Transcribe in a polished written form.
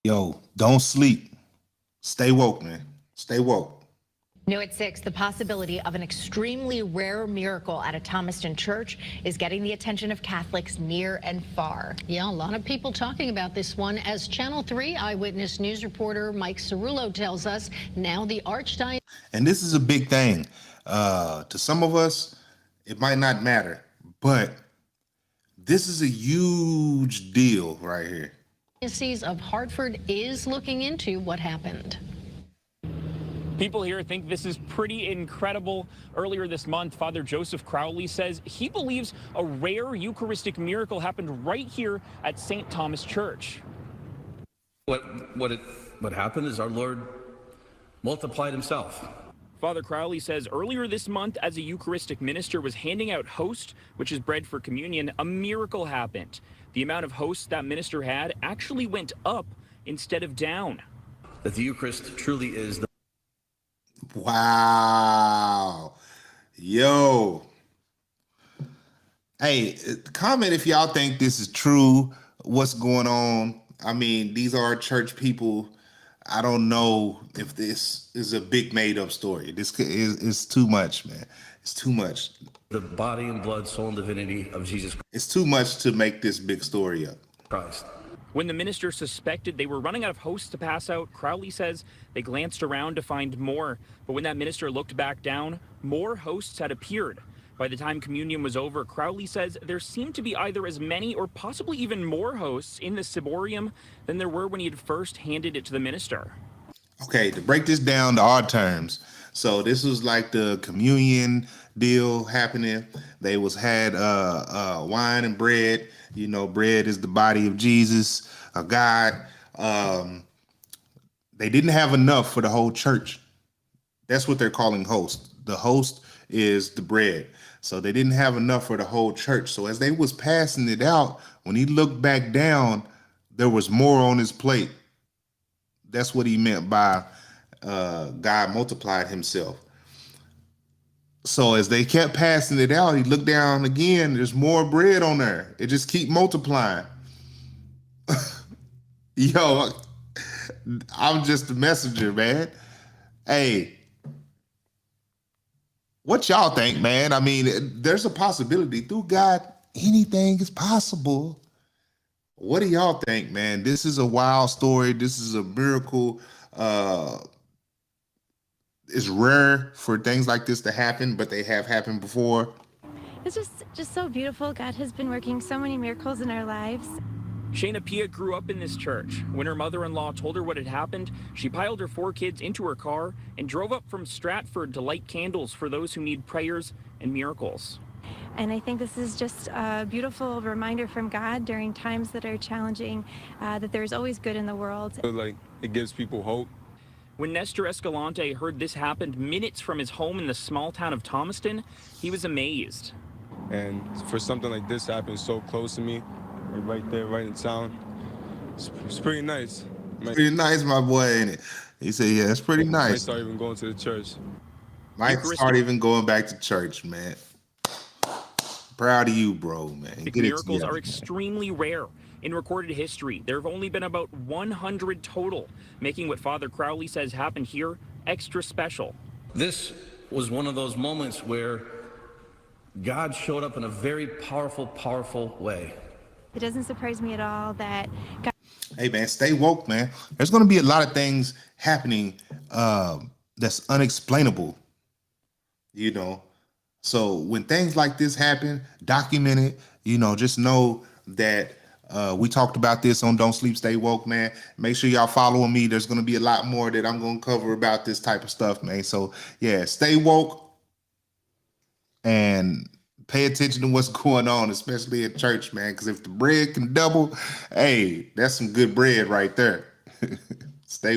Yo, don't sleep. Stay woke, man. Stay woke. New at 6, the possibility of an extremely rare miracle at a Thomaston church is getting the attention of Catholics near and far. Yeah, a lot of people talking about this one. As Channel 3 eyewitness news reporter Mike Cerullo tells us, now the Archdiocese. And this is a big thing. To some of us, it might not matter, but this is a huge deal right here. Diocese of Hartford is looking into what happened. People here think this is pretty incredible. Earlier this month, Father Joseph Crowley says he believes a rare Eucharistic miracle happened right here at St. Thomas Church. What happened is our Lord multiplied himself. Father Crowley says earlier this month, as a Eucharistic minister was handing out host, which is bread for communion, a miracle happened. The amount of hosts that minister had actually went up instead of down. That the Eucharist truly is the Wow. Yo. Hey, comment if y'all think this is true. What's going on? I mean, these are church people. I don't know if this is a big made up story. This is too much, man. It's too much. the body and blood, soul, and divinity of Jesus It's too much to make this big story up. Christ. When the minister suspected they were running out of hosts to pass out, Crowley says they glanced around to find more. But when that minister looked back down, more hosts had appeared. By the time communion was over, Crowley says there seemed to be either as many or possibly even more hosts in the ciborium than there were when he had first handed it to the minister. Okay, to break this down to our terms. So this was like the communion deal happening. They had wine and bread. You know, bread is the body of Jesus, of God. They didn't have enough for the whole church. That's what they're calling host. The host is the bread. So they didn't have enough for the whole church. So as they was passing it out, when he looked back down, there was more on his plate. That's what he meant by God multiplied himself. So as they kept passing it out, he looked down again. There's more bread on there. It just keep multiplying. Yo, I'm just a messenger, man. Hey, what y'all think, man? I mean, there's a possibility. Through God, anything is possible. What do y'all think, man? This is a wild story. This is a miracle. It's rare for things like this to happen, but they have happened before. It's just so beautiful. God has been working so many miracles in our lives. Shayna Pia grew up in this church. When her mother-in-law told her what had happened, she piled her 4 kids into her car and drove up from Stratford to light candles for those who need prayers and miracles. And I think this is just a beautiful reminder from God during times that are challenging, that there's always good in the world. Like, it gives people hope. When Nestor Escalante heard this happened minutes from his home in the small town of Thomaston, he was amazed. And for something like this to happen so close to me, like right there, right in town, it's pretty nice. Pretty nice, my boy, ain't it? He said, yeah, it's pretty I nice. start even going to the church. Might start even going back to church, man. Proud of you, bro, man. Get Miracles are extremely rare. In recorded history, there have only been about 100 total, making what Father Crowley says happened here extra special. This was one of those moments where God showed up in a very powerful, powerful way. It doesn't surprise me at all that God. Hey, man, stay woke, man. There's going to be a lot of things happening that's unexplainable, you know. So when things like this happen, document it, you know, just know that we talked about this on Don't Sleep, Stay Woke, man. Make sure y'all following me. There's going to be a lot more that I'm going to cover about this type of stuff, man. So, yeah, stay woke and pay attention to what's going on, especially at church, man. Because if the bread can double, hey, that's some good bread right there. Stay